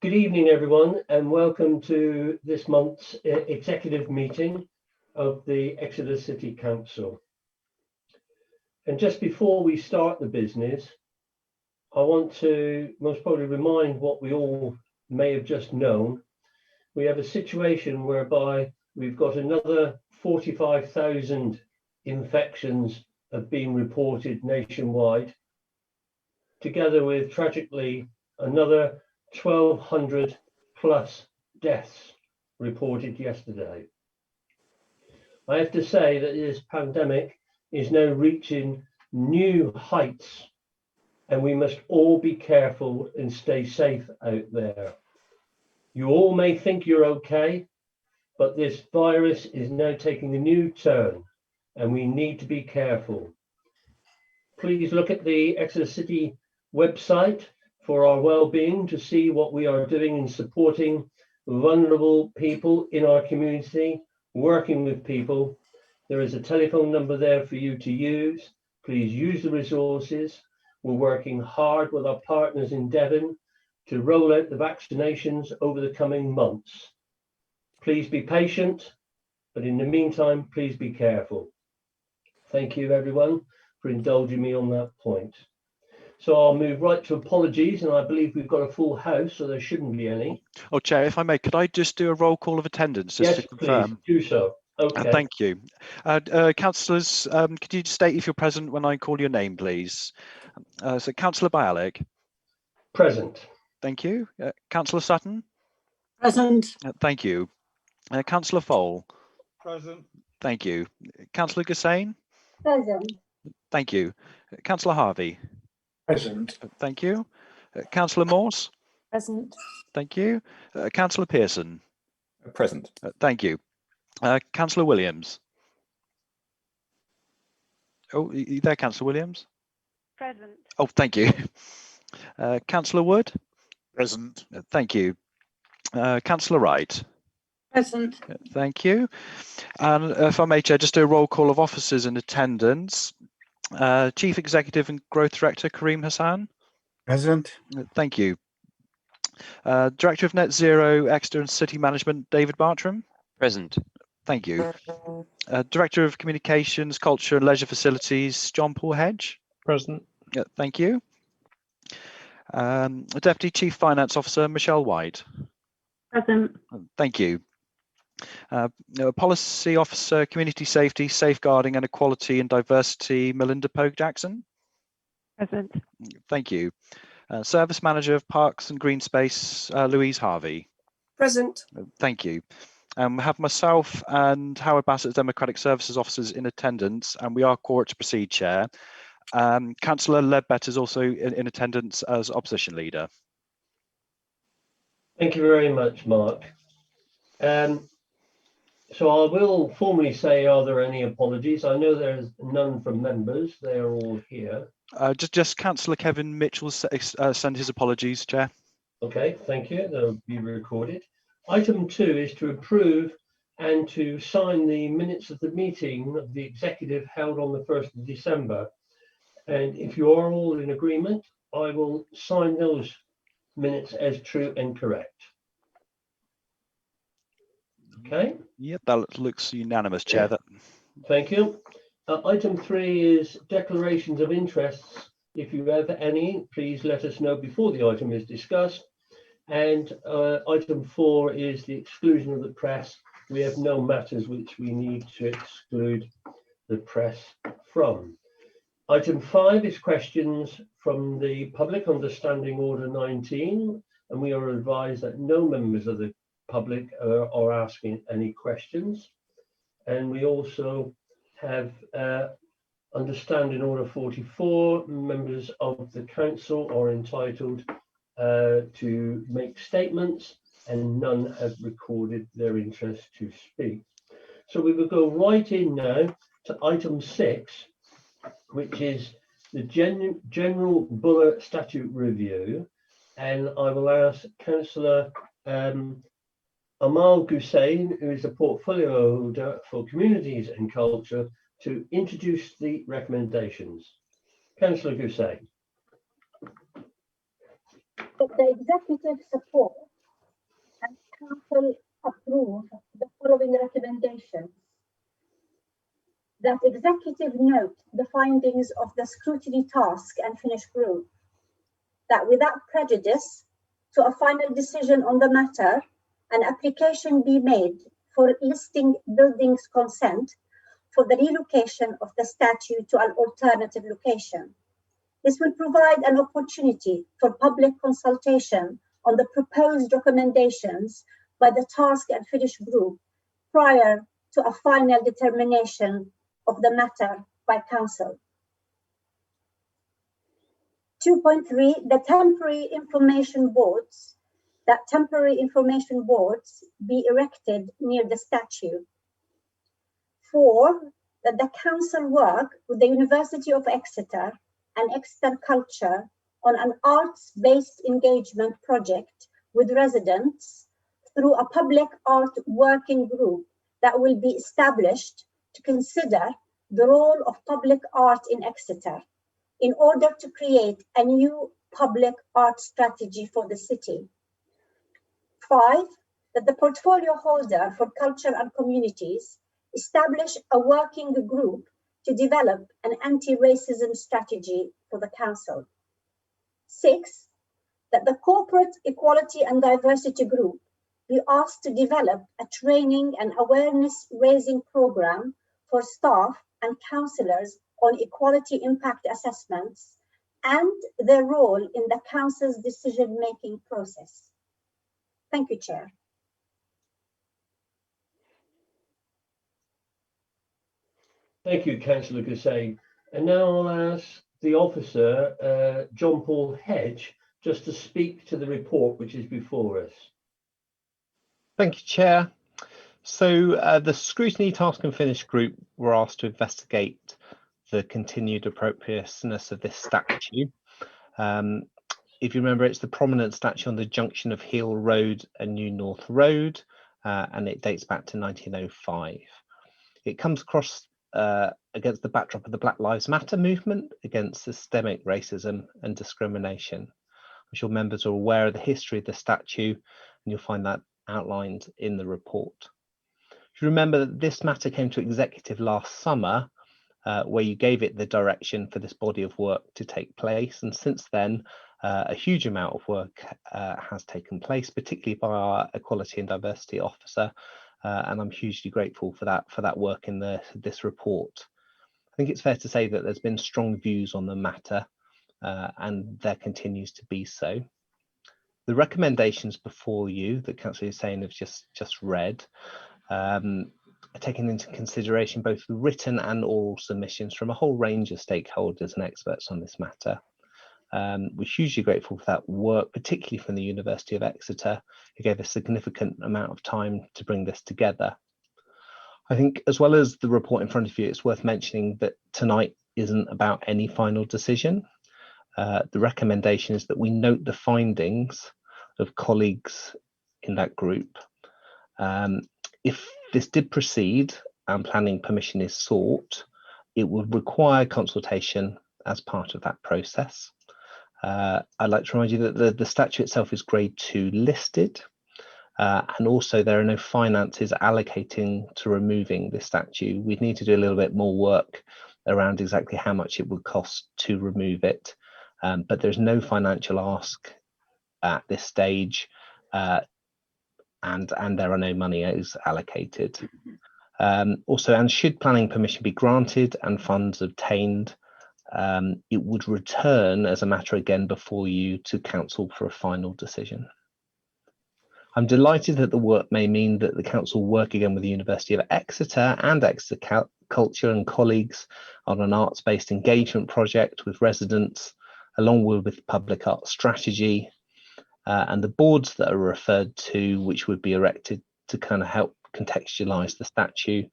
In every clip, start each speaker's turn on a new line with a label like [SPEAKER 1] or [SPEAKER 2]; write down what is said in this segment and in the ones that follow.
[SPEAKER 1] Good evening, everyone, and welcome to this month's executive meeting of the Exeter City Council. And just before we start the business, I want to most probably remind what we all may have just known. We have a situation whereby we've got another 45,000 infections have been reported nationwide, together with, tragically, another 1,200 plus deaths reported yesterday. I have to say that this pandemic is now reaching new heights, and we must all be careful and stay safe out there. You all may think you're okay, but this virus is now taking a new turn, and we need to be careful. Please look at the Exeter City website for our well-being to see what we are doing in supporting vulnerable people in our community, working with people. There is a telephone number there for you to use. Please use the resources. We're working hard with our partners in Devon to roll out the vaccinations over the coming months. Please be patient, but in the meantime, please be careful. Thank you, everyone, for indulging me on that point. So I'll move right to apologies, and I believe we've got a full house, so there shouldn't be any.
[SPEAKER 2] Oh, Chair, if I may, could I just do a roll call of attendance just to confirm?
[SPEAKER 1] Please do so. Okay.
[SPEAKER 2] Thank you. Councillors, could you state if you're present when I call your name, please? So Councillor Bialik.
[SPEAKER 1] Present.
[SPEAKER 2] Thank you. Councillor Sutton.
[SPEAKER 3] Present.
[SPEAKER 2] Thank you. Councillor Fole.
[SPEAKER 4] Present.
[SPEAKER 2] Thank you. Councillor Gussain.
[SPEAKER 3] Present.
[SPEAKER 2] Thank you. Councillor Harvey.
[SPEAKER 4] Present.
[SPEAKER 2] Thank you. Councillor Morse.
[SPEAKER 3] Present.
[SPEAKER 2] Thank you. Councillor Pearson.
[SPEAKER 4] Present.
[SPEAKER 2] Thank you. Councillor Williams. Oh, you there, Councillor Williams?
[SPEAKER 5] Present.
[SPEAKER 2] Oh, thank you. Councillor Wood.
[SPEAKER 4] Present.
[SPEAKER 2] Thank you. Councillor Wright.
[SPEAKER 3] Present.
[SPEAKER 2] Thank you. And if I may, Chair, just do a roll call of officers in attendance. Chief Executive and Growth Director Kareem Hassan.
[SPEAKER 4] Present.
[SPEAKER 2] Thank you. Director of Net Zero Exeter and City Management David Bartram.
[SPEAKER 6] Present.
[SPEAKER 2] Thank you. Director of Communications, Culture and Leisure Facilities John Paul Hedge.
[SPEAKER 4] Present.
[SPEAKER 2] Thank you. Deputy Chief Finance Officer Michelle White.
[SPEAKER 3] Present.
[SPEAKER 2] Thank you. Policy Officer, Community Safety, Safeguarding and Equality and Diversity, Melinda Pogue Jackson.
[SPEAKER 5] Present.
[SPEAKER 2] Thank you. Service Manager of Parks and Green Space, Louise Harvey.
[SPEAKER 3] Present.
[SPEAKER 2] Thank you. We have myself and Howard Bassett's Democratic Services Officers in attendance, and we are quorate to proceed, Chair. Councillor Ledbetter is also in attendance as Opposition Leader.
[SPEAKER 1] Thank you very much, Mark. So I will formally say, are there any apologies? I know there's none from members. They are all here.
[SPEAKER 2] Just Councillor Kevin Mitchell send his apologies, Chair.
[SPEAKER 1] Okay, thank you. They'll be recorded. Item 2 is to approve and to sign the minutes of the meeting of the executive held on the 1st of December. And if you are all in agreement, I will sign those minutes as true and correct. Okay.
[SPEAKER 2] Yep, that looks unanimous, Chair.
[SPEAKER 1] Yeah. Thank you. Item 3 is declarations of interests. If you have any, please let us know before the item is discussed. And item 4 is the exclusion of the press. We have no matters which we need to exclude the press from. Item 5 is questions from the public under Standing Order 19, and we are advised that no members of the public are asking any questions. And we also have under Standing Order 44, members of the council are entitled to make statements, and none have recorded their interest to speak. So we will go right in now to item 6, which is the General Buller Statute Review. And I will ask Councillor Amal Gussain, who is a portfolio holder for Communities and Culture, to introduce the recommendations. Councillor Gussain.
[SPEAKER 6] that the executive support and council approve the following recommendations. That executive note the findings of the scrutiny task and finish group. That without prejudice to a final decision on the matter, an application be made for listing buildings consent for the relocation of the statue to an alternative location. This will provide an opportunity for public consultation on the proposed recommendations by the task and finish group prior to a final determination of the matter by council. 2.3, the temporary information boards be erected near the statue. 4, that the council work with the University of Exeter and Exeter Culture on an arts-based engagement project with residents through a public art working group that will be established to consider the role of public art in Exeter in order to create a new public art strategy for the city. 5, that the portfolio holder for culture and communities establish a working group to develop an anti-racism strategy for the council. 6, that the corporate equality and diversity group be asked to develop a training and awareness raising program for staff and councillors on equality impact assessments and their role in the council's decision-making process. Thank you, Chair.
[SPEAKER 1] Thank you, Councillor Gusay. And now I'll ask the officer, John Paul Hedge, just to speak to the report which is before us.
[SPEAKER 7] Thank you, Chair. So the Scrutiny Task and Finish group were asked to investigate the continued appropriateness of this statue. If you remember, it's the prominent statue on the junction of Heel Road and New North Road, and it dates back to 1905. It comes across against the backdrop of the Black Lives Matter movement against systemic racism and discrimination. I'm sure members are aware of the history of the statue, and you'll find that outlined in the report. If you remember that this matter came to executive last summer, where you gave it the direction for this body of work to take place, and since then a huge amount of work has taken place, particularly by our Equality and Diversity Officer, and I'm hugely grateful for that work in this report. I think it's fair to say that there's been strong views on the matter, and there continues to be so. The recommendations before you that Councillor Hussain has just read are taking into consideration both the written and oral submissions from a whole range of stakeholders and experts on this matter. We're hugely grateful for that work, particularly from the University of Exeter, who gave a significant amount of time to bring this together. I think, as well as the report in front of you, it's worth mentioning that tonight isn't about any final decision. The recommendation is that we note the findings of colleagues in that group. If this did proceed and planning permission is sought, it would require consultation as part of that process. I'd like to remind you that the statue itself is grade 2 listed, and also there are no finances allocating to removing this statue. We'd need to do a little bit more work around exactly how much it would cost to remove it, but there's no financial ask at this stage, and there are no monies allocated. Also, and should planning permission be granted and funds obtained, it would return as a matter again before you to council for a final decision. I'm delighted that the work may mean that the council work again with the University of Exeter and Exeter Culture and colleagues on an arts-based engagement project with residents, along with public art strategy, and the boards that are referred to, which would be erected to kind of help contextualise the statue,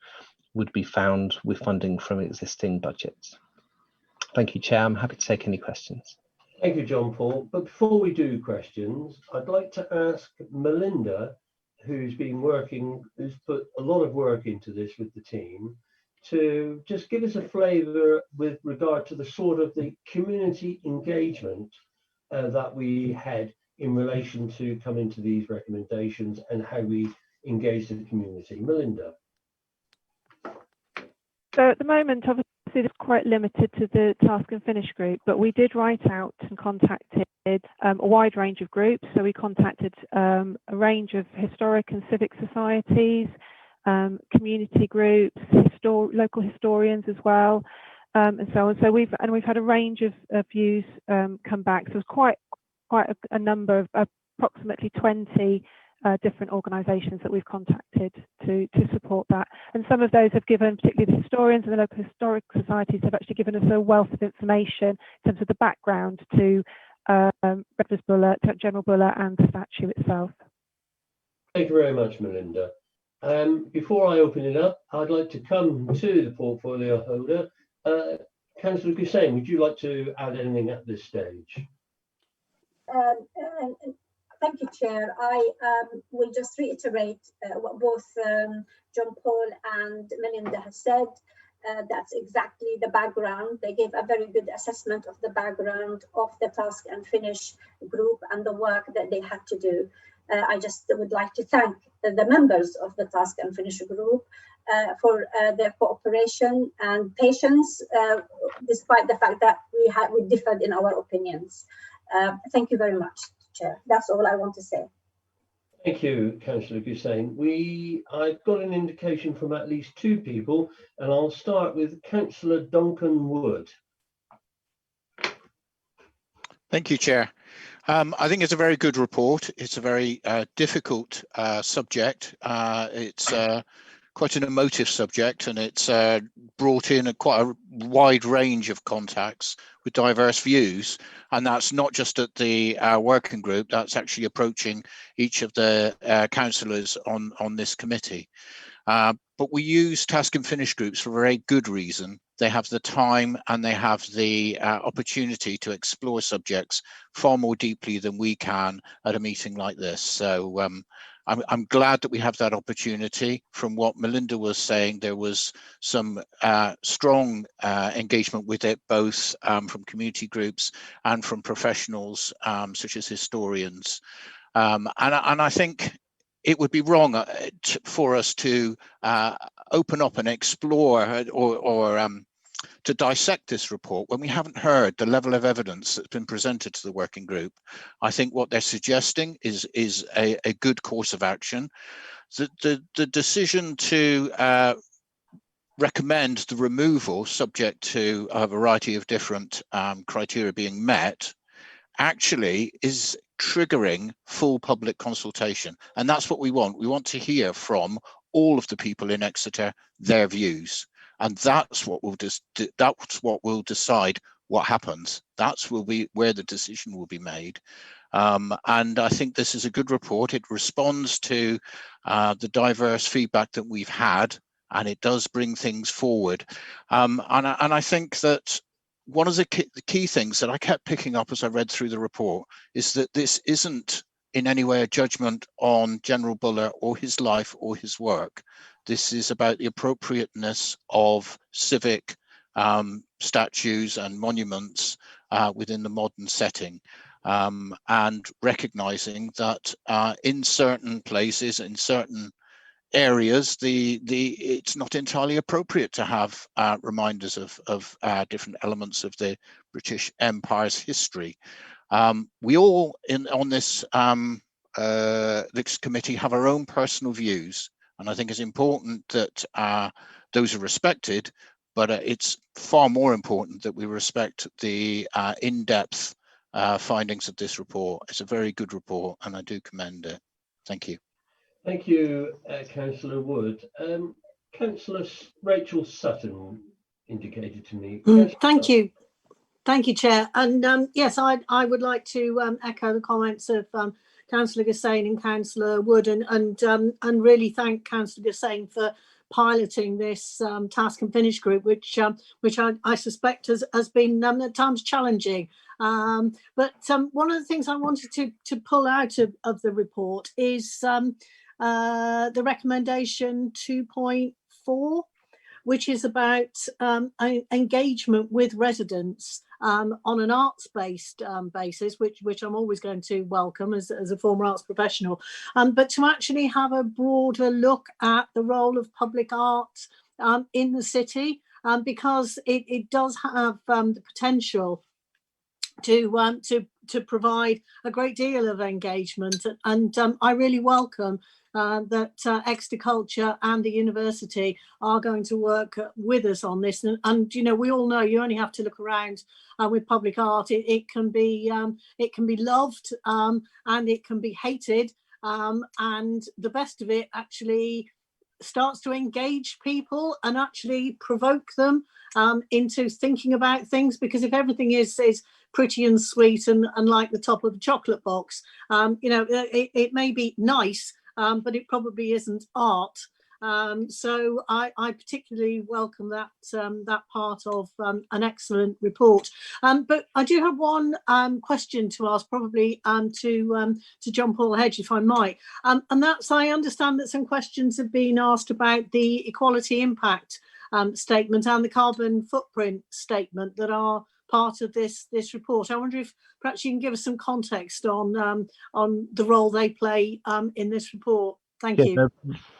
[SPEAKER 7] would be found with funding from existing budgets. Thank you, Chair. I'm happy to take any questions.
[SPEAKER 1] Thank you, John Paul. But before we do questions, I'd like to ask Melinda, who's put a lot of work into this with the team, to just give us a flavour with regard to the sort of the community engagement that we had in relation to coming to these recommendations and how we engage the community. Melinda.
[SPEAKER 5] So at the moment, obviously, it's quite limited to the task and finish group, but we did write out and contacted a wide range of groups. So we contacted a range of historic and civic societies, community groups, local historians as well, and so on. So we've had a range of views come back. So it's quite a number of approximately 20 different organisations that we've contacted to support that, and some of those have given, particularly the historians and the local historic societies, have actually given us a wealth of information in terms of the background to Redvers Buller, to General Buller, and the statue itself.
[SPEAKER 1] Thank you very much, Melinda. Before I open it up, I'd like to come to the portfolio holder. Councillor Hussain, would you like to add anything at this stage?
[SPEAKER 6] Thank you, Chair. I will just reiterate what both John Paul and Melinda have said. That's exactly the background. They gave a very good assessment of the background of the task and finish group and the work that they had to do. I just would like to thank the members of the task and finish group for their cooperation and patience, despite the fact that we differed in our opinions. Thank you very much, Chair. That's all I want to say.
[SPEAKER 1] Thank you, Councillor Hussain. I've got an indication from at least two people, and I'll start with Councillor Duncan Wood.
[SPEAKER 4] Thank you, Chair. I think it's a very good report. It's a very difficult subject. It's quite an emotive subject, and it's brought in quite a wide range of contacts with diverse views. And that's not just at the working group, that's actually approaching each of the councillors on this committee. But we use task and finish groups for a very good reason. They have the time and they have the opportunity to explore subjects far more deeply than we can at a meeting like this. So I'm glad that we have that opportunity. From what Melinda was saying, there was some strong engagement with it, both from community groups and from professionals such as historians. And I think it would be wrong for us to open up and explore or to dissect this report when we haven't heard the level of evidence that's been presented to the working group. I think what they're suggesting is a good course of action. The decision to recommend the removal, subject to a variety of different criteria being met, actually is triggering full public consultation, and that's what we want. We want to hear from all of the people in Exeter their views, and that's what will decide what happens. That's will be where the decision will be made. And I think this is a good report. It responds to the diverse feedback that we've had, and it does bring things forward. And I think that one of the key things that I kept picking up as I read through the report is that this isn't in any way a judgment on General Buller or his life or his work. This is about the appropriateness of civic statues and monuments within the modern setting, and recognizing that in certain places, in certain areas, it's not entirely appropriate to have reminders of different elements of the British Empire's history. We all on this committee have our own personal views, and I think it's important that those are respected, but it's far more important that we respect the in-depth findings of this report. It's a very good report, and I do commend it. Thank you.
[SPEAKER 1] Thank you, Councillor Wood. Councillor Rachel Sutton indicated to me.
[SPEAKER 3] Thank you. Thank you, Chair. And yes, I would like to echo the comments of Councillor Hussain and Councillor Wood, and really thank Councillor Hussain for piloting this task and finish group, which I suspect has been at times challenging. But one of the things I wanted to pull out of the report is the recommendation 2.4, which is about engagement with residents on an arts-based basis, which I'm always going to welcome as a former arts professional, but to actually have a broader look at the role of public art in the city, because it does have the potential to provide a great deal of engagement, and I really welcome that Exeter Culture and the university are going to work with us on this. And you know, we all know you only have to look around with public art. It can be loved and it can be hated, and the best of it actually starts to engage people and actually provoke them into thinking about things, because if everything is pretty and sweet and like the top of a chocolate box, you know, it may be nice, but it probably isn't art. So I particularly welcome that that part of an excellent report. But I do have one question to ask, probably to John Paul Hedge, if I might, and that's, I understand that some questions have been asked about the equality impact statement and the carbon footprint statement that are part of this report. I wonder if perhaps you can give us some context on the role they play in this report. Thank you.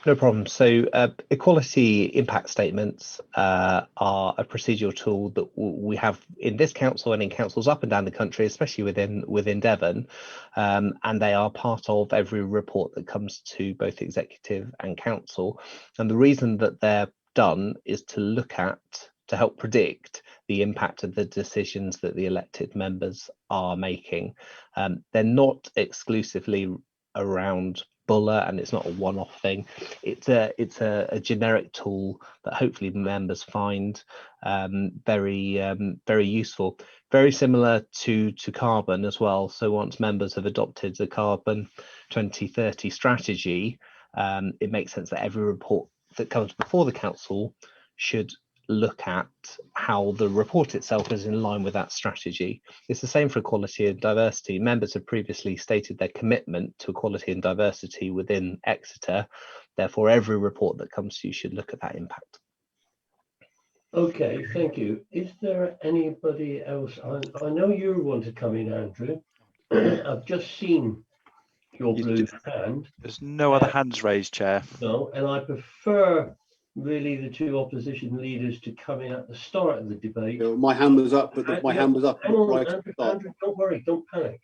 [SPEAKER 7] No problem. So equality impact statements are a procedural tool that we have in this council and in councils up and down the country, especially within Devon, and they are part of every report that comes to both executive and council. And the reason that they're done is to help predict the impact of the decisions that the elected members are making. They're not exclusively around Buller, and it's not a one-off thing. It's a generic tool that hopefully members find very useful. Very similar to carbon as well. So once members have adopted the carbon 2030 strategy, it makes sense that every report that comes before the council should look at how the report itself is in line with that strategy. It's the same for equality and diversity. Members have previously stated their commitment to equality and diversity within Exeter. Therefore, every report that comes to you should look at that impact.
[SPEAKER 1] Okay, thank you. Is there anybody else? I know you want to come in, Andrew. I've just seen your blue hand.
[SPEAKER 2] There's no other hands raised, Chair.
[SPEAKER 1] No, and I prefer really the two opposition leaders to come in at the start of the debate.
[SPEAKER 8] No, my hand was up, but my hand was up right at the start.
[SPEAKER 1] Andrew, don't worry, don't panic.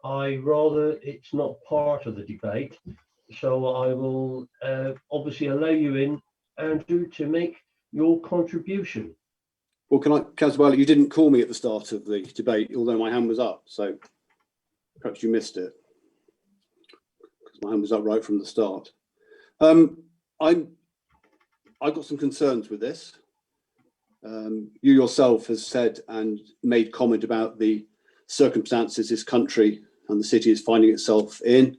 [SPEAKER 1] I rather it's not part of the debate, so I will obviously allow you in, Andrew, to make your contribution.
[SPEAKER 8] Well, Councillor Bartlett, you didn't call me at the start of the debate, although my hand was up, so perhaps you missed it, because my hand was up right from the start. I've got some concerns with this. You yourself has said and made comment about the circumstances this country and the city is finding itself in,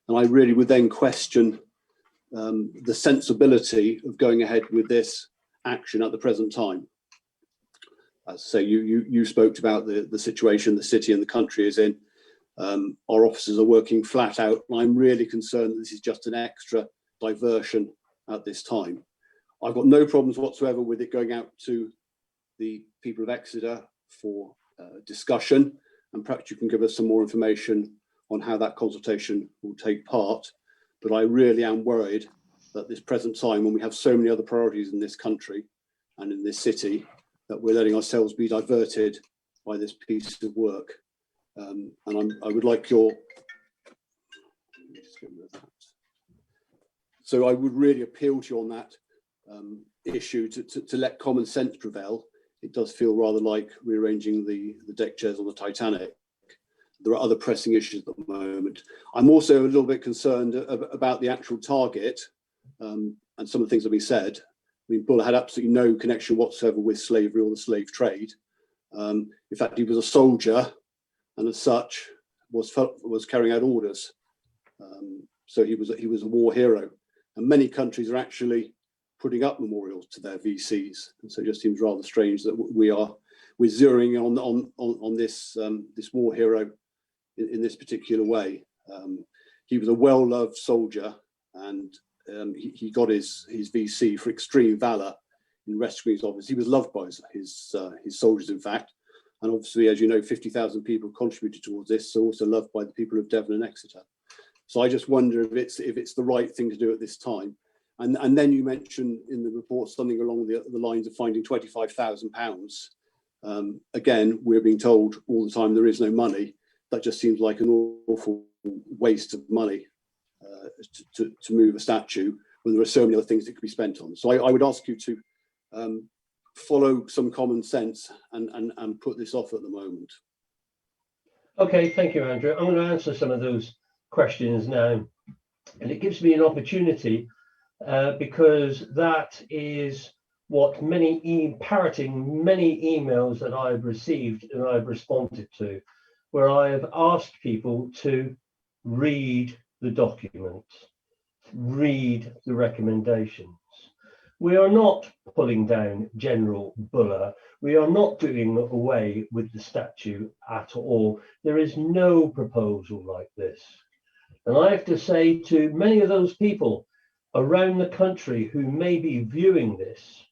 [SPEAKER 8] and I really would then question the sensibility of going ahead with this action at the present time. As I say, you spoke about the situation the city and the country is in. Our officers are working flat out, and I'm really concerned that this is just an extra diversion at this time. I've got no problems whatsoever with it going out to the people of Exeter for discussion, and perhaps you can give us some more information on how that consultation will take part. But I really am worried that at this present time, when we have so many other priorities in this country and in this city, that we're letting ourselves be diverted by this piece of work. And I would like your... So I would really appeal to you on that issue to let common sense prevail. It does feel rather like rearranging the deck chairs on the Titanic. There are other pressing issues at the moment. I'm also a little bit concerned about the actual target and some of the things that have been said. I mean, Buller had absolutely no connection whatsoever with slavery or the slave trade. In fact, he was a soldier, and as such was carrying out orders. So he was a war hero, and many countries are actually putting up memorials to their VCs. And so it just seems rather strange that we're zeroing on this this war hero in this particular way. He was a well-loved soldier, and he got his VC for extreme valour in rescuing his officers. He was loved by his soldiers, in fact. And obviously, as you know, 50,000 people contributed towards this, so also loved by the people of Devon and Exeter. So I just wonder if it's the right thing to do at this time. And then you mentioned in the report something along the lines of finding £25,000. Again, we're being told all the time there is no money. That just seems like an awful waste of money to move a statue when there are so many other things that could be spent on. So I would ask you to follow some common sense and put this off at the moment.
[SPEAKER 1] Okay, thank you, Andrew. I'm going to answer some of those questions now, and it gives me an opportunity because that is what parroting many emails that I've received and I've responded to, where I have asked people to read the document, read the recommendations. We are not pulling down General Buller. We are not doing away with the statue at all. There is no proposal like this. And I have to say to many of those people around the country who may be viewing this,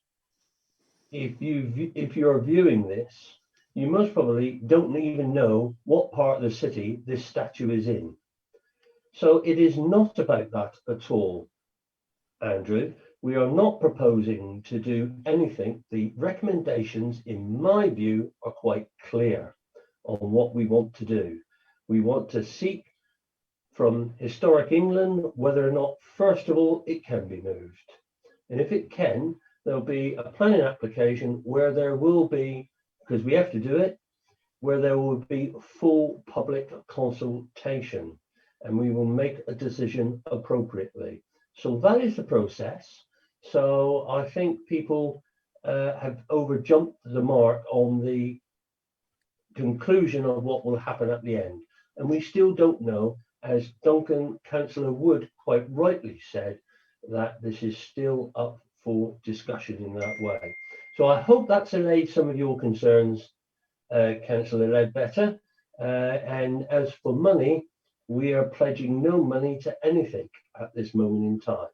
[SPEAKER 1] if you're viewing this, you most probably don't even know what part of the city this statue is in. So it is not about that at all, Andrew. We are not proposing to do anything. The recommendations, in my view, are quite clear on what we want to do. We want to seek from Historic England whether or not, first of all, it can be moved. And if it can, there'll be a planning application where there will be, because we have to do it, where there will be full public consultation, and we will make a decision appropriately. So that is the process. So I think people have overjumped the mark on the conclusion of what will happen at the end. And we still don't know, as Councillor Wood quite rightly said, that this is still up for discussion in that way. So I hope that's allayed some of your concerns, Councillor Ledbetter. And as for money, we are pledging no money to anything at this moment in time.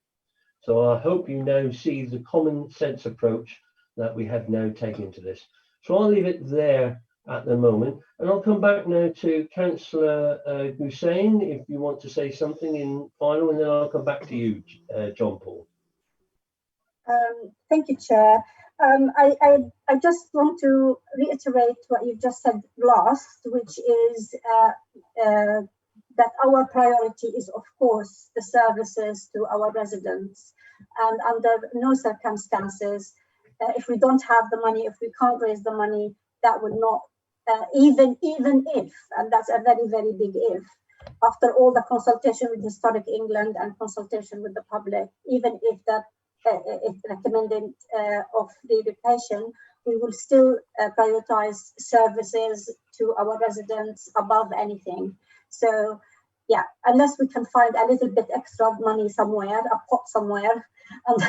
[SPEAKER 1] So I hope you now see the common sense approach that we have now taken to this. So I'll leave it there at the moment, and I'll come back now to Councillor Hussain if you want to say something in final, and then I'll come back to you, John Paul.
[SPEAKER 6] Thank you, Chair. I just want to reiterate what you just said last, which is that our priority is, of course, the services to our residents. And under no circumstances, if we don't have the money, if we can't raise the money, that would not, even if, and that's a very, very big if, after all the consultation with Historic England and consultation with the public, even if that is recommended of relocation, we will still prioritize services to our residents above anything. So yeah, unless we can find a little bit extra money somewhere, a pot somewhere, and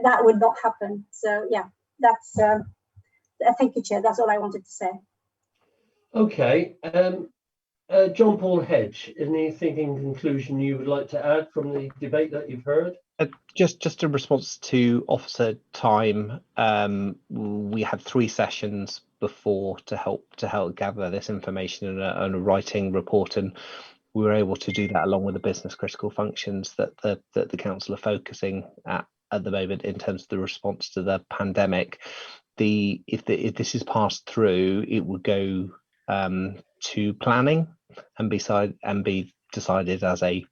[SPEAKER 6] that would not happen. So yeah, that's thank you, Chair. That's all I wanted to say. Okay.
[SPEAKER 1] John Paul Hedge, anything in conclusion you would like to add from the debate that you've heard?
[SPEAKER 7] Just in response to officer time, we had 3 sessions before to help gather this information in a writing report, and we were able to do that along with the business critical functions that the council are focusing at the moment in terms of the response to the pandemic. If this is passed through, it would go to planning and be decided as a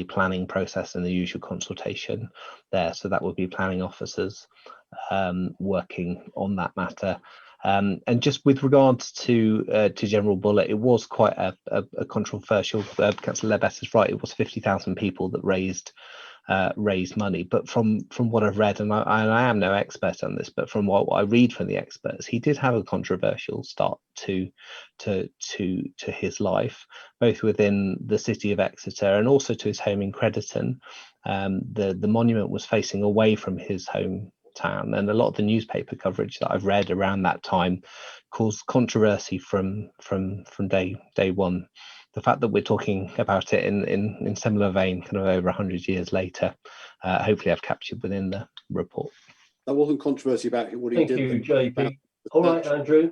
[SPEAKER 7] planning process and the usual consultation there. So that would be planning officers working on that matter. And just with regards to General Buller, it was quite a controversial. Councillor Ledbetter is right. It was 50,000 people that raised money, but from what I've read, and I am no expert on this, but from what I read from the experts, he did have a controversial start to his life, both within the city of Exeter and also to his home in Crediton. The monument was facing away from his hometown, and a lot of the newspaper coverage that I've read around that time caused controversy from day one. the fact that we're talking about it in similar vein, kind of over 100 years later, hopefully I've captured within the report.
[SPEAKER 8] There wasn't controversy about what he
[SPEAKER 1] Thank
[SPEAKER 8] did.
[SPEAKER 1] you, JP. All right, Andrew.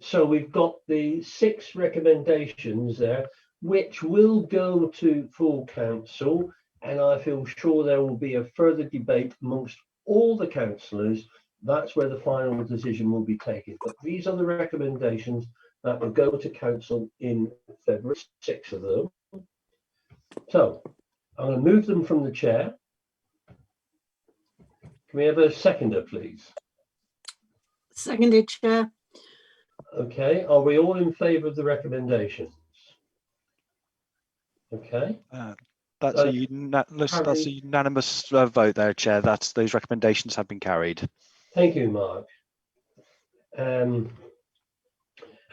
[SPEAKER 1] So we've got the 6 recommendations there, which will go to full council, and I feel sure there will be a further debate amongst all the councillors. That's where the final decision will be taken. But these are the recommendations that will go to council in February, 6 of them. So I'm going to move them from the chair. Can we have a seconder, please?
[SPEAKER 3] Seconded, Chair.
[SPEAKER 1] Okay, are we all in favour of the recommendations? Okay.
[SPEAKER 2] That's a unanimous vote there, Chair. Those recommendations have been carried.
[SPEAKER 1] Thank you, Mark.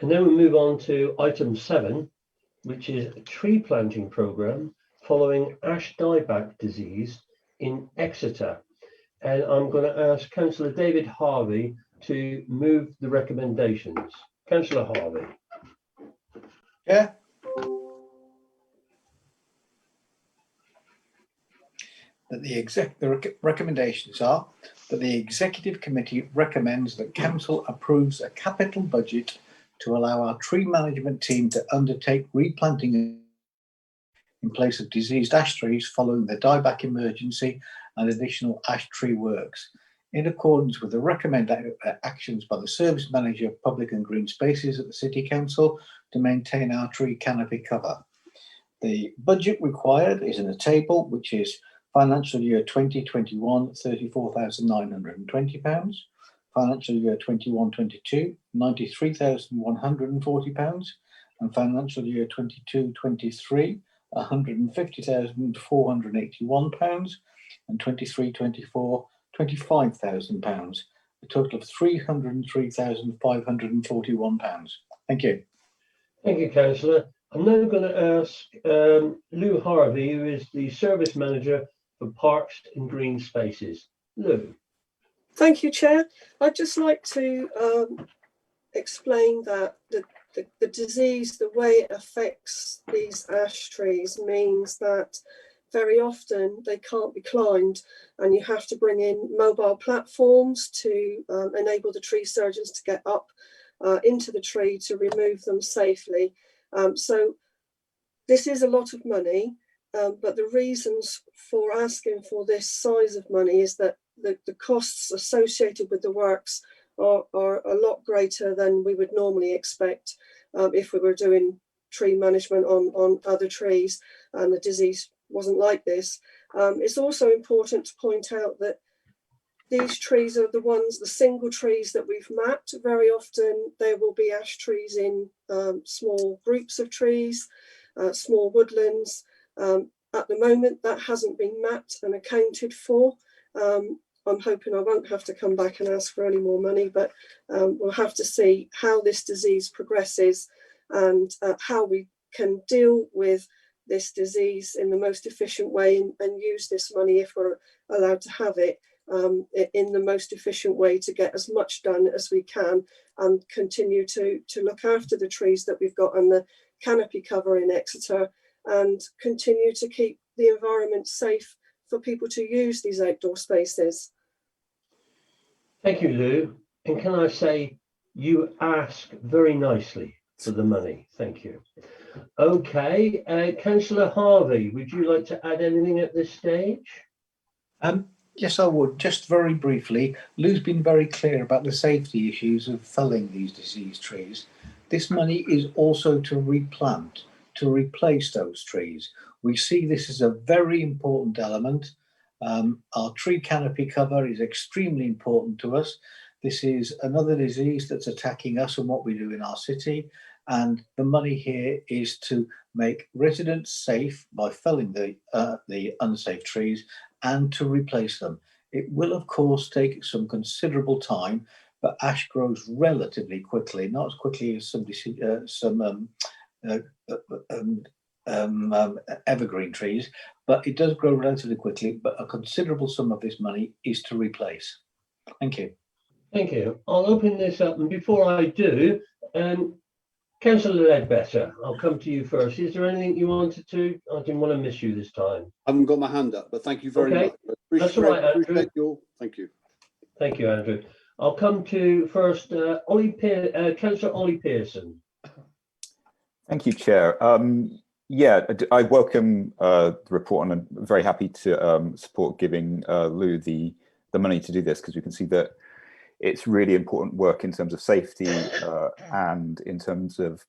[SPEAKER 1] And then we move on to item 7, which is a tree planting programme following ash dieback disease in Exeter. And I'm going to ask Councillor David Harvey to move the recommendations. Councillor Harvey.
[SPEAKER 9] Yeah. That the recommendations are that the Executive Committee recommends that Council approves a capital budget to allow our tree management team to undertake replanting in place of diseased ash trees following the dieback emergency and additional ash tree works, in accordance with the recommended actions by the Service Manager of Public and Green Spaces at the City Council to maintain our tree canopy cover. The budget required is in a table, which is financial year 2021, £34,920. Financial year 21-22, £93,140. And financial year 22-23, £150,481. And 23-24, £25,000. A total of £303,541. Thank you.
[SPEAKER 1] Thank you, Councillor. I'm now going to ask Lou Harvey, who is the Service Manager for Parks and Green Spaces. Lou.
[SPEAKER 10] Thank you, Chair. I'd just like to explain that the disease, the way it affects these ash trees means that very often they can't be climbed, and you have to bring in mobile platforms to enable the tree surgeons to get up into the tree to remove them safely. So this is a lot of money, but the reasons for asking for this size of money is that the costs associated with the works are a lot greater than we would normally expect if we were doing tree management on other trees and the disease wasn't like this. It's also important to point out that these trees are the single trees that we've mapped. Very often there will be ash trees in small groups of trees, small woodlands. At the moment, that hasn't been mapped and accounted for. I'm hoping I won't have to come back and ask for any more money, but we'll have to see how this disease progresses and how we can deal with this disease in the most efficient way and use this money, if we're allowed to have it, in the most efficient way to get as much done as we can and continue to look after the trees that we've got and the canopy cover in Exeter, and continue to keep the environment safe for people to use these outdoor spaces.
[SPEAKER 1] Thank you, Lou. And can I say, you ask very nicely for the money. Thank you. Okay, Councillor Harvey, would you like to add anything at this stage?
[SPEAKER 9] Yes, I would. Just very briefly, Lou's been very clear about the safety issues of felling these diseased trees. This money is also to replant, to replace those trees. We see this as a very important element. Our tree canopy cover is extremely important to us. This is another disease that's attacking us and what we do in our city. And the money here is to make residents safe by felling the unsafe trees and to replace them. It will, of course, take some considerable time, but ash grows relatively quickly, not as quickly as some evergreen trees, but it does grow relatively quickly. But a considerable sum of this money is to replace. Thank you.
[SPEAKER 1] Thank you. I'll open this up, and before I do, Councillor Ledbetter, I'll come to you first. Is there anything you wanted to? I didn't want to miss you this time.
[SPEAKER 8] I haven't got my hand up, but thank you very
[SPEAKER 1] Okay.
[SPEAKER 8] much.
[SPEAKER 1] That's all right, Andrew.
[SPEAKER 8] Appreciate your, thank you.
[SPEAKER 1] Thank you, Andrew. I'll come to first Councillor Ollie Pearson.
[SPEAKER 11] Thank you, Chair. Yeah, I welcome the report, and I'm very happy to support giving Lou the money to do this, because we can see that it's really important work in terms of safety and in terms of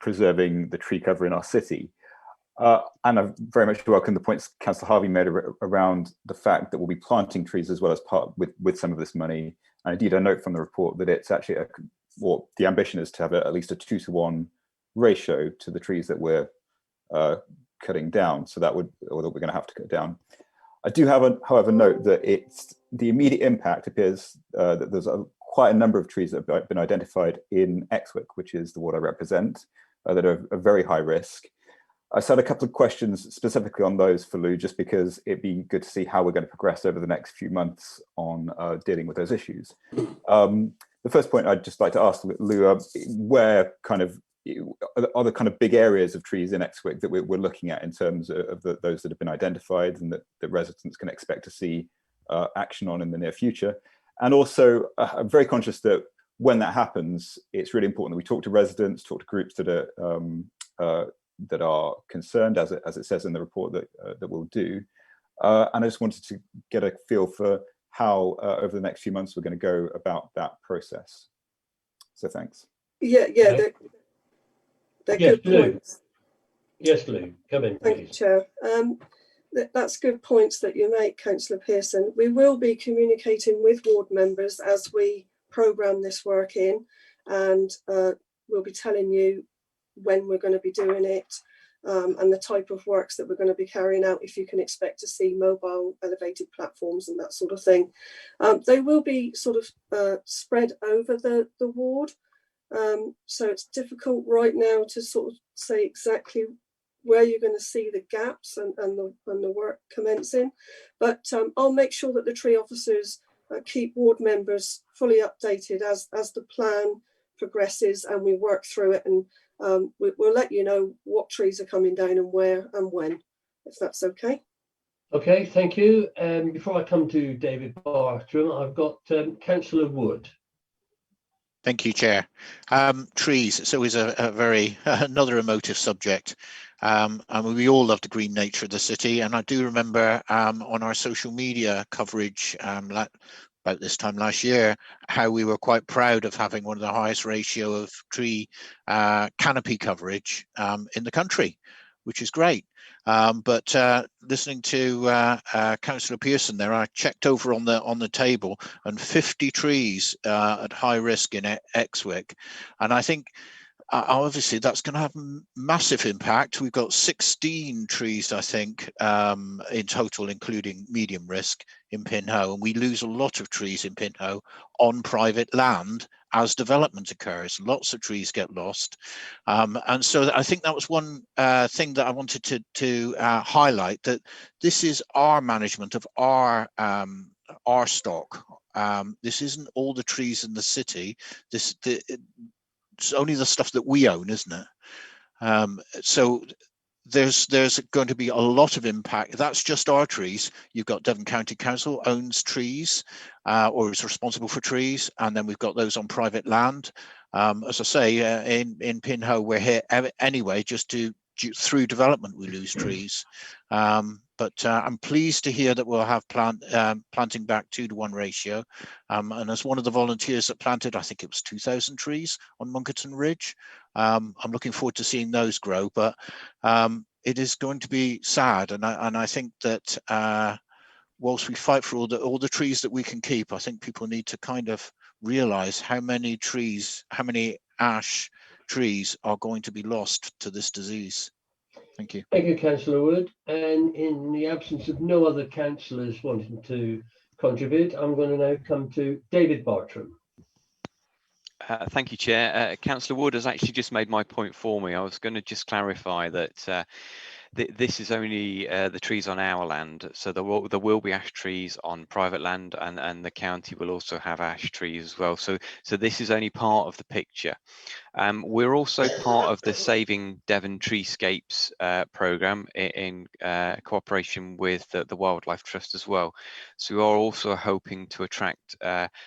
[SPEAKER 11] preserving the tree cover in our city. And I very much welcome the points Councillor Harvey made around the fact that we'll be planting trees as well as part with some of this money. And indeed, I note from the report that it's actually the ambition is to have at least a 2-to-1 ratio to the trees that we're cutting down. So that we're going to have to cut down. I do have, however, note that it's the immediate impact appears that there's quite a number of trees that have been identified in Exeter, which is the ward I represent, that are very high risk. I just had a couple of questions specifically on those for Lou, just because it'd be good to see how we're going to progress over the next few months on dealing with those issues. The first point I'd just like to ask Lou, where kind of are the kind of big areas of trees in Exeter that we're looking at in terms of those that have been identified and that residents can expect to see action on in the near future? And also, I'm very conscious that when that happens, it's really important that we talk to residents, talk to groups that are concerned, as it says in the report that we'll do. And I just wanted to get a feel for how over the next few months we're going to go about that process. So thanks.
[SPEAKER 10] Yeah, they're
[SPEAKER 1] Yes,
[SPEAKER 10] good
[SPEAKER 1] Lou.
[SPEAKER 10] points.
[SPEAKER 1] Yes, Lou, come in,
[SPEAKER 10] Thank you,
[SPEAKER 1] please.
[SPEAKER 10] Chair. That's good points that you make, Councillor Pearson. We will be communicating with ward members as we programme this work in, and we'll be telling you when we're going to be doing it and the type of works that we're going to be carrying out, if you can expect to see mobile elevated platforms and that sort of thing. They will be sort of spread over the ward. So it's difficult right now to sort of say exactly where you're going to see the gaps and the work commencing, but I'll make sure that the tree officers keep ward members fully updated as the plan progresses and we work through it, and we'll let you know what trees are coming down and where and when, if that's okay.
[SPEAKER 1] Okay, thank you. Before I come to David Bartram, I've got Councillor Wood.
[SPEAKER 4] Thank you, Chair. Trees, it's always a very another emotive subject. And we all love the green nature of the city. And I do remember on our social media coverage about this time last year, how we were quite proud of having one of the highest ratio of tree canopy coverage in the country, which is great. But listening to Councillor Pearson there, I checked over on the table, and 50 trees at high risk in Exwick, and I think obviously that's going to have massive impact. We've got 16 trees, I think, in total, including medium risk in Pinhoe, and we lose a lot of trees in Pinhoe on private land as development occurs. Lots of trees get lost, and so I think that was one thing that I wanted to highlight, that this is our management of our stock. This isn't all the trees in the city. It's only the stuff that we own, isn't it? So there's going to be a lot of impact. That's just our trees. You've got Devon County Council owns trees or is responsible for trees, and then we've got those on private land. As I say, in Pinhoe, we're here anyway, just through development we lose trees. But I'm pleased to hear that we'll have planting back 2-to-1 ratio. And as one of the volunteers that planted, I think it was 2,000 trees on Munkerton Ridge. I'm looking forward to seeing those grow, but it is going to be sad. And I think that whilst we fight for all the trees that we can keep, I think people need to kind of realise how many trees, how many ash trees are going to be lost to this disease. Thank you.
[SPEAKER 1] Thank you, Councillor Wood. And in the absence of no other councillors wanting to contribute, I'm going to now come to David Bartram.
[SPEAKER 12] Thank you, Chair. Councillor Wood has actually just made my point for me. I was going to just clarify that this is only the trees on our land, so there will be ash trees on private land, and the county will also have ash trees as well. So this is only part of the picture. We're also part of the Saving Devon Treescapes programme in cooperation with the Wildlife Trust as well. So we are also hoping to attract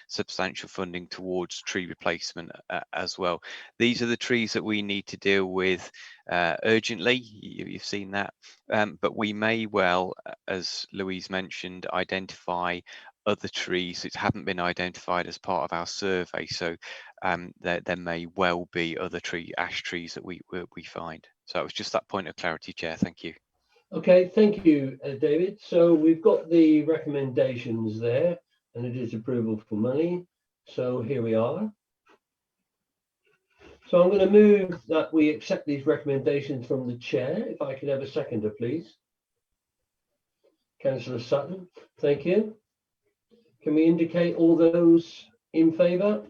[SPEAKER 12] substantial funding towards tree replacement as well. These are the trees that we need to deal with urgently. You've seen that, but we may well, as Louise mentioned, identify other trees that haven't been identified as part of our survey. So there may well be other ash trees that we find. So it was just that point of clarity, Chair. Thank you.
[SPEAKER 1] Okay, thank you, David. So we've got the recommendations there, and it is approval for money. So here we are. So I'm going to move that we accept these recommendations from the chair. If I could have a seconder, please. Councillor Sutton, thank you. Can we indicate all those in favour?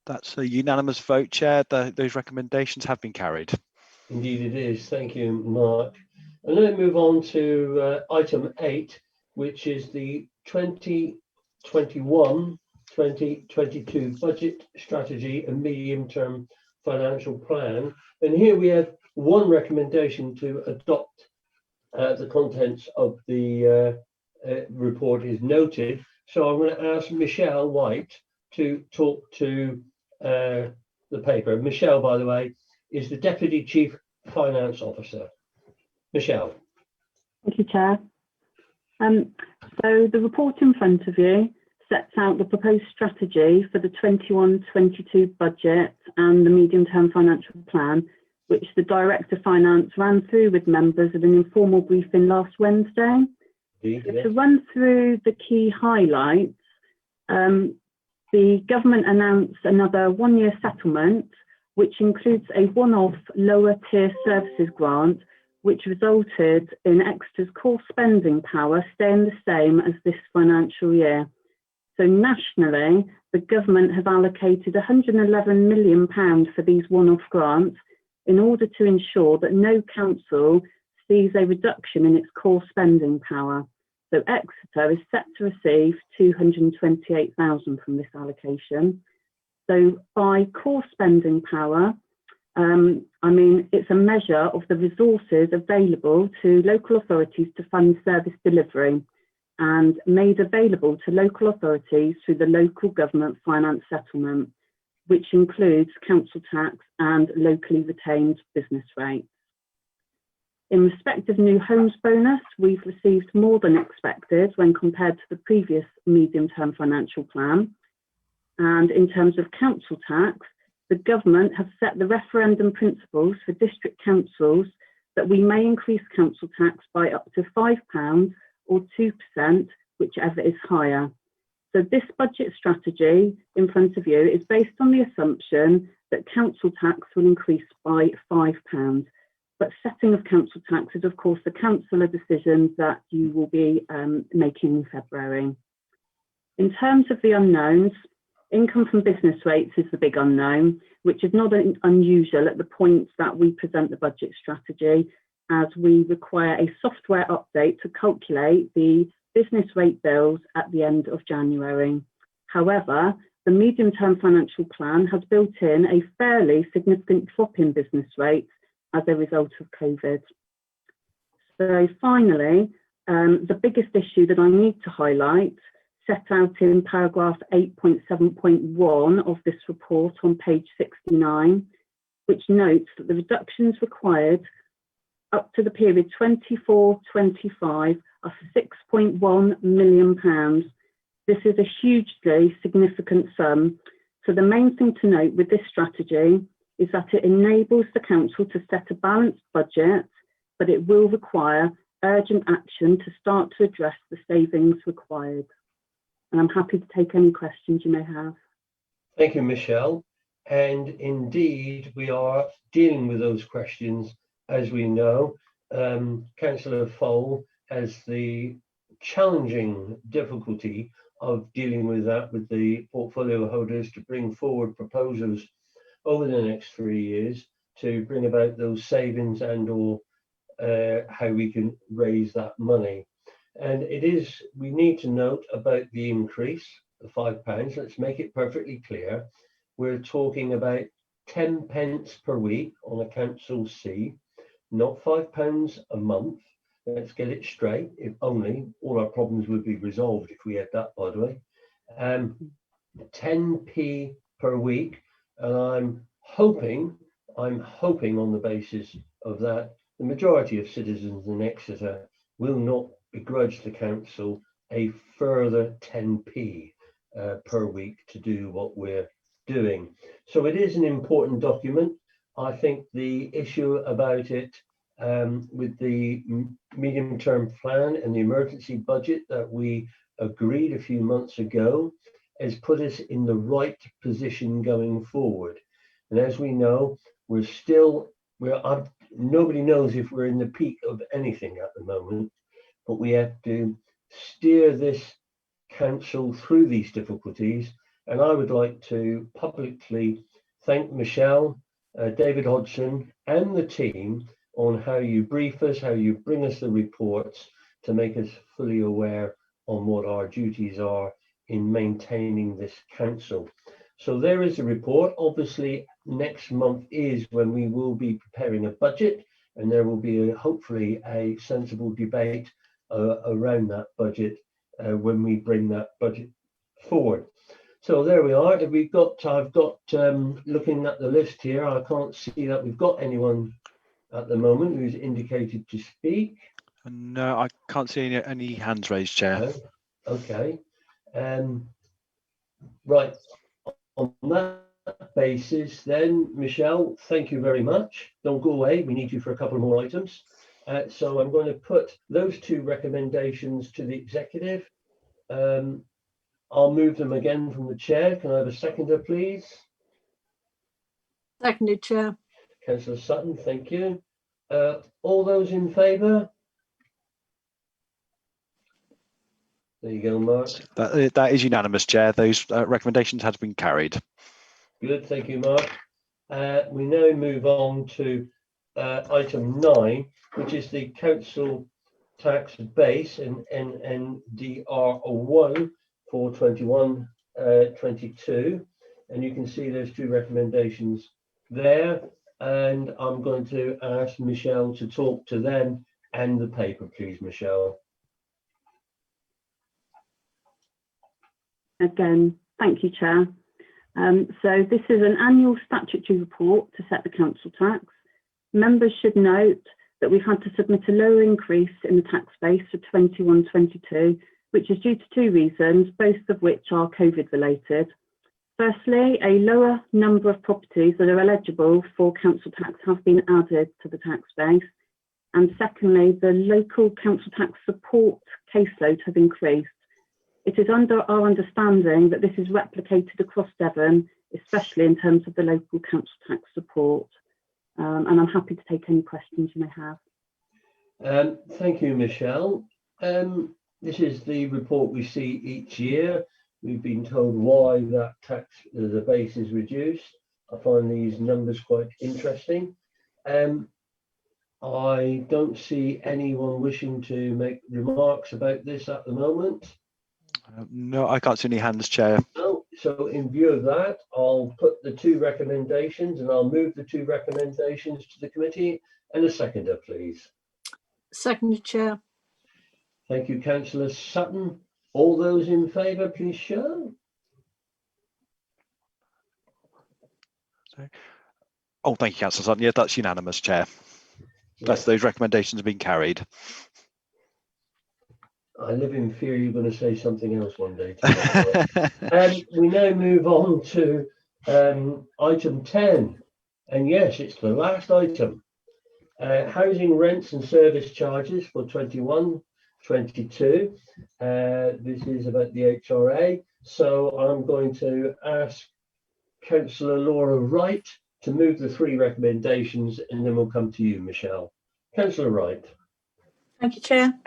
[SPEAKER 2] That's a unanimous vote, Chair. Those recommendations have been carried.
[SPEAKER 1] Indeed it is. Thank you, Mark. And then move on to item 8, which is the 2021-2022 budget strategy and medium-term financial plan. And here we have one recommendation to adopt the contents of the report is noted. So I'm going to ask Michelle White to talk to the paper. Michelle, by the way, is the Deputy Chief Finance Officer. Michelle.
[SPEAKER 13] Thank you, Chair. So the report in front of you sets out the proposed strategy for the 21-22 budget and the medium-term financial plan, which the Director of Finance ran through with members at an informal briefing last Wednesday. To run through the key highlights, the government announced another one-year settlement, which includes a one-off lower tier services grant, which resulted in Exeter's core spending power staying the same as this financial year. So nationally, the government have allocated £111 million for these one-off grants in order to ensure that no council sees a reduction in its core spending power. So Exeter is set to receive £228,000 from this allocation. So by core spending power, I mean, it's a measure of the resources available to local authorities to fund service delivery and made available to local authorities through the local government finance settlement, which includes council tax and locally retained business rates. In respect of new homes bonus, we've received more than expected when compared to the previous medium-term financial plan. And in terms of council tax, the government have set the referendum principles for district councils that we may increase council tax by up to £5 or 2%, whichever is higher. So this budget strategy in front of you is based on the assumption that council tax will increase by £5. But setting of council tax is, of course, the councillor decisions that you will be making in February. In terms of the unknowns, income from business rates is the big unknown, which is not unusual at the point that we present the budget strategy, as we require a software update to calculate the business rate bills at the end of January. However, the medium-term financial plan has built in a fairly significant drop in business rates as a result of COVID. So finally, the biggest issue that I need to highlight, set out in paragraph 8.7.1 of this report on page 69, which notes that the reductions required up to the period 24-25 are £6.1 million. This is a hugely significant sum. So the main thing to note with this strategy is that it enables the council to set a balanced budget, but it will require urgent action to start to address the savings required. And I'm happy to take any questions you may have.
[SPEAKER 1] Thank you, Michelle. And indeed, we are dealing with those questions, as we know. Councillor Fole has the challenging difficulty of dealing with that with the portfolio holders to bring forward proposals over the next 3 years to bring about those savings and or how we can raise that money. And it is, we need to note about the increase of £5. Let's make it perfectly clear. we're talking about 10 pence per week on a council C, not £5 a month. Let's get it straight. If only all our problems would be resolved if we had that, by the way. 10p per week, and I'm hoping on the basis of that, the majority of citizens in Exeter will not begrudge the council a further 10p per week to do what we're doing. So it is an important document. I think the issue about it with the medium-term plan and the emergency budget that we agreed a few months ago has put us in the right position going forward. And as we know, nobody knows if we're in the peak of anything at the moment, but we have to steer this council through these difficulties. And I would like to publicly thank Michelle, David Hodgson and the team on how you brief us, how you bring us the reports to make us fully aware on what our duties are in maintaining this council. So there is a report. Obviously, next month is when we will be preparing a budget, and there will be hopefully a sensible debate around that budget when we bring that budget forward. So there we are. I've got looking at the list here, I can't see that we've got anyone at the moment who's indicated to speak.
[SPEAKER 2] No, I can't see any hands raised, Chair.
[SPEAKER 1] No? Okay. Right. On that basis, then, Michelle, thank you very much. Don't go away. We need you for a couple more items. So I'm going to put those two recommendations to the executive. I'll move them again from the chair. Can I have a seconder, please?
[SPEAKER 3] Seconded, Chair.
[SPEAKER 1] Councillor Sutton, thank you. All those in favour? There you go, Mark.
[SPEAKER 2] That is unanimous, Chair. Those recommendations have been carried. Good,
[SPEAKER 1] thank you, Mark. We now move on to item 9, which is the council tax base and NDR1 for 21-22. And you can see those two recommendations there. And I'm going to ask Michelle to talk to them and the paper, please, Michelle.
[SPEAKER 13] Again, thank you, Chair. So this is an annual statutory report to set the council tax. Members should note that we've had to submit a lower increase in the tax base for 21-22, which is due to two reasons, both of which are COVID related. Firstly, a lower number of properties that are eligible for council tax have been added to the tax base. And secondly, the local council tax support caseload has increased. It is under our understanding that this is replicated across Devon, especially in terms of the local council tax support. And I'm happy to take any questions you may have.
[SPEAKER 1] Thank you, Michelle. This is the report we see each year. We've been told why that the base is reduced. I find these numbers quite interesting. I don't see anyone wishing to make remarks about this at the moment.
[SPEAKER 2] No, I can't see any hands, Chair.
[SPEAKER 1] No. So in view of that, I'll put the two recommendations and I'll move the two recommendations to the committee. And a seconder, please.
[SPEAKER 3] Seconded, Chair.
[SPEAKER 1] Thank you, Councillor Sutton. All those in favour, please show.
[SPEAKER 2] Oh, thank you, Councillor Sutton. Yeah, that's unanimous, Chair. Those recommendations have been carried.
[SPEAKER 1] I live in fear you're going to say something else one day. We now move on to item 10. And yes, it's the last item. Housing rents and service charges for 21-22. This is about the HRA. So I'm going to ask Councillor Laura Wright to move the three recommendations, and then we'll come to you, Michelle. Councillor Wright.
[SPEAKER 14] Thank you, Chair.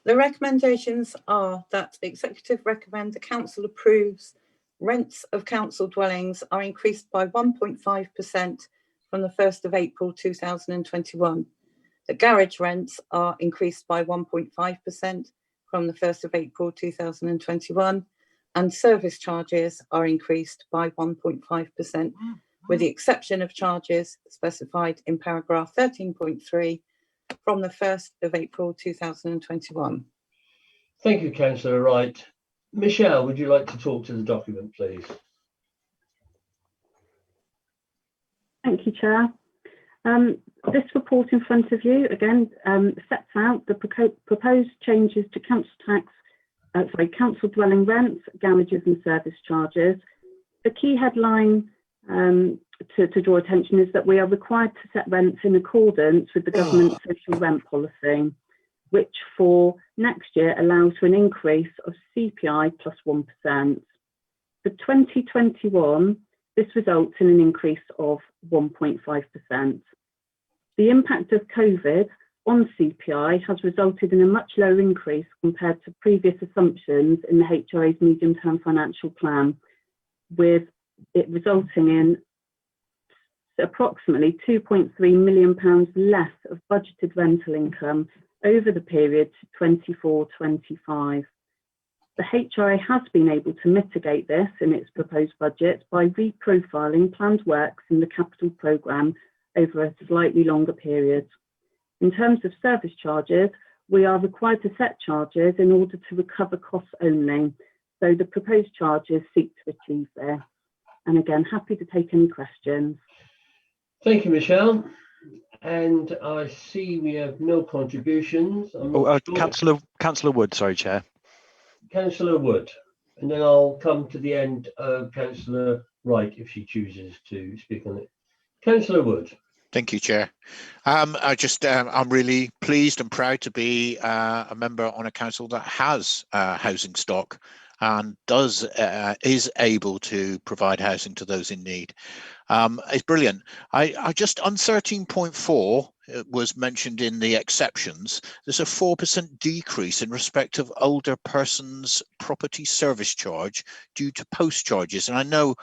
[SPEAKER 14] The recommendations are that the Executive recommend the Council approves rents of council dwellings are increased by 1.5% from the 1st of April 2021. The garage rents are increased by 1.5% from the 1st of April 2021, and service charges are increased by 1.5%, with the exception of charges specified in paragraph 13.3 from the 1st of April 2021.
[SPEAKER 1] Thank you, Councillor Wright. Michelle, would you like to talk to the document, please?
[SPEAKER 13] Thank you, Chair. This report in front of you, again, sets out the proposed changes to council dwelling rents, garages and service charges. The key headline to draw attention is that we are required to set rents in accordance with the government's social rent policy, which for next year allows for an increase of CPI plus 1%. For 2021, this results in an increase of 1.5%. The impact of COVID on CPI has resulted in a much lower increase compared to previous assumptions in the HRA's medium-term financial plan, with it resulting in approximately £2.3 million less of budgeted rental income over the period to 24-25. The HRA has been able to mitigate this in its proposed budget by reprofiling planned works in the capital programme over a slightly longer period. In terms of service charges, we are required to set charges in order to recover costs only, so the proposed charges seek to achieve this. And again, happy to take any questions.
[SPEAKER 1] Thank you, Michelle. And I see we have no contributions.
[SPEAKER 2] Councillor Wood, sorry, Chair.
[SPEAKER 1] Councillor Wood, and then I'll come to the end of Councillor Wright if she chooses to speak on it. Councillor Wood.
[SPEAKER 4] Thank you, Chair. I'm really pleased and proud to be a member on a council that has housing stock and is able to provide housing to those in need. It's brilliant. I just on 13.4 was mentioned in the exceptions. There's a 4% decrease in respect of older persons' property service charge due to post charges, and I know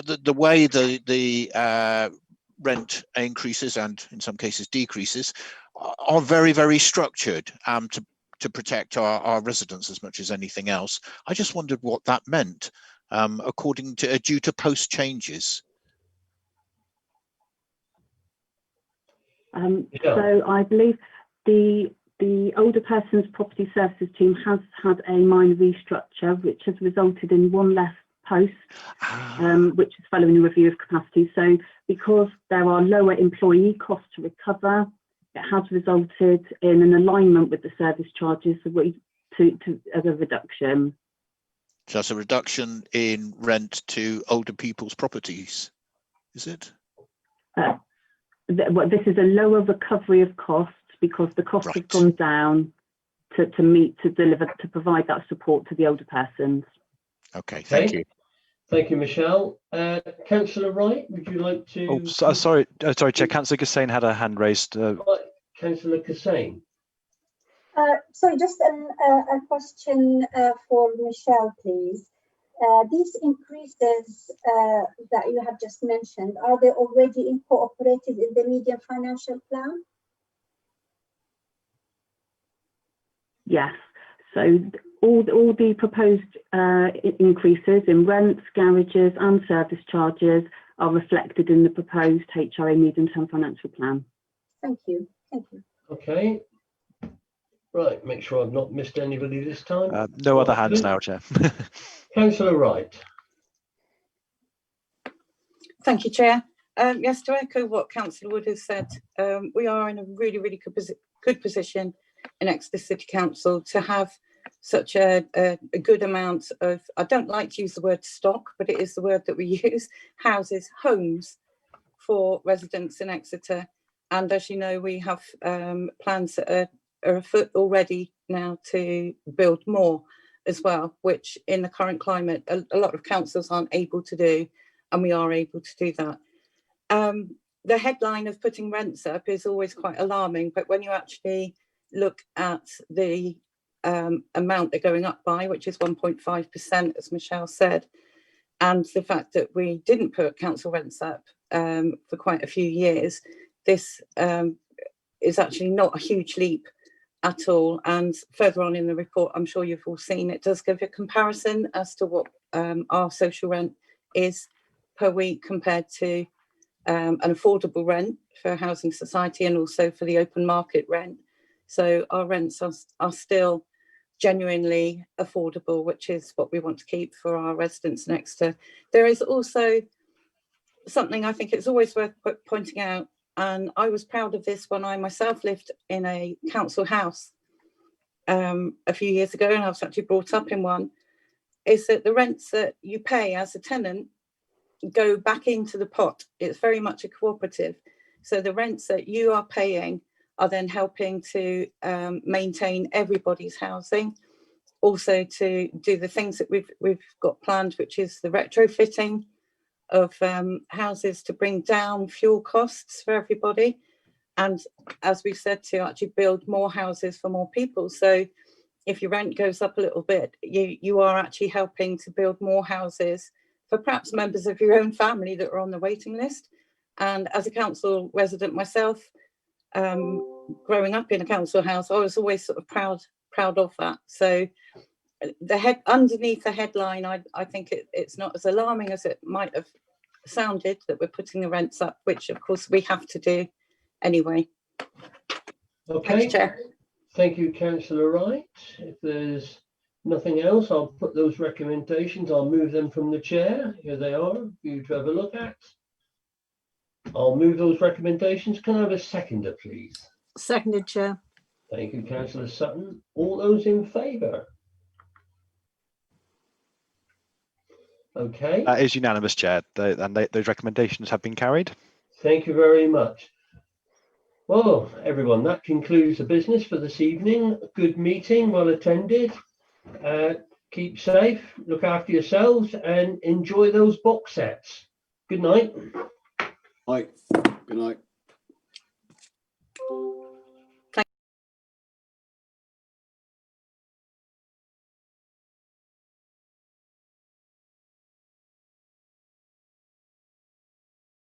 [SPEAKER 4] the way the rent increases and in some cases decreases are very, very structured to protect our residents as much as anything else. I just wondered what that meant according to due to post changes.
[SPEAKER 13] So I believe the older persons property services team has had a minor restructure which has resulted in one less post, which is following a review of capacity. So because there are lower employee costs to recover, it has resulted in an alignment with the service charges as a reduction.
[SPEAKER 4] So that's a reduction in rent to older people's properties, is it?
[SPEAKER 13] This is a lower recovery of costs because the cost has gone down to provide that support to the older persons.
[SPEAKER 4] Okay, thank you.
[SPEAKER 1] Thank you, Michelle. Councillor Wright, would you like to?
[SPEAKER 2] Sorry, Chair. Councillor Gassane had her hand raised.
[SPEAKER 1] Councillor Gassane.
[SPEAKER 6] Sorry, just a question for Michelle, please. These increases that you have just mentioned, are they already incorporated in the medium financial plan?
[SPEAKER 13] Yes. So all the proposed increases in rents, garages and service charges are reflected in the proposed HRA medium-term financial plan.
[SPEAKER 6] Thank you. Thank you.
[SPEAKER 1] Okay. Right, make sure I've not missed anybody this time.
[SPEAKER 2] No other hands now, Chair.
[SPEAKER 1] Councillor Wright.
[SPEAKER 14] Thank you, Chair. Yes, to echo what Councillor Wood has said, we are in a really, really good position in Exeter City Council to have such a good amount of, I don't like to use the word stock, but it is the word that we use, homes for residents in Exeter. And as you know, we have plans that are afoot already now to build more as well, which in the current climate, a lot of councils aren't able to do, and we are able to do that. The headline of putting rents up is always quite alarming, but when you actually look at the amount they're going up by, which is 1.5%, as Michelle said, and the fact that we didn't put council rents up for quite a few years, this is actually not a huge leap at all. And further on in the report, I'm sure you've all seen, it does give a comparison as to what our social rent is per week compared to an affordable rent for a housing society and also for the open market rent. So our rents are still genuinely affordable, which is what we want to keep for our residents in Exeter. There is also something I think it's always worth pointing out, and I was proud of this when I myself lived in a council house a few years ago, and I was actually brought up in one, is that the rents that you pay as a tenant go back into the pot. It's very much a cooperative. So the rents that you are paying are then helping to maintain everybody's housing, also to do the things that we've got planned, which is the retrofitting of houses to bring down fuel costs for everybody. And as we've said, to actually build more houses for more people. So if your rent goes up a little bit, you are actually helping to build more houses for perhaps members of your own family that are on the waiting list. And as a council resident myself, growing up in a council house, I was always sort of proud of that. So underneath the headline, I think it's not as alarming as it might have sounded that we're putting the rents up, which of course we have to do anyway.
[SPEAKER 1] Okay.
[SPEAKER 14] Thanks, Chair.
[SPEAKER 1] Thank you, Councillor Wright. If there's nothing else, I'll put those recommendations. I'll move them from the chair. Here they are for you to have a look at. I'll move those recommendations. Can I have a seconder, please?
[SPEAKER 3] Seconded, Chair.
[SPEAKER 1] Thank you, Councillor Sutton. All those in favour? Okay.
[SPEAKER 2] That is unanimous, Chair, those recommendations have been carried.
[SPEAKER 1] Thank you very much. Well, everyone, that concludes the business for this evening. A good meeting, well attended. Keep safe, look after yourselves, and enjoy those box sets. Good night.
[SPEAKER 8] Good night.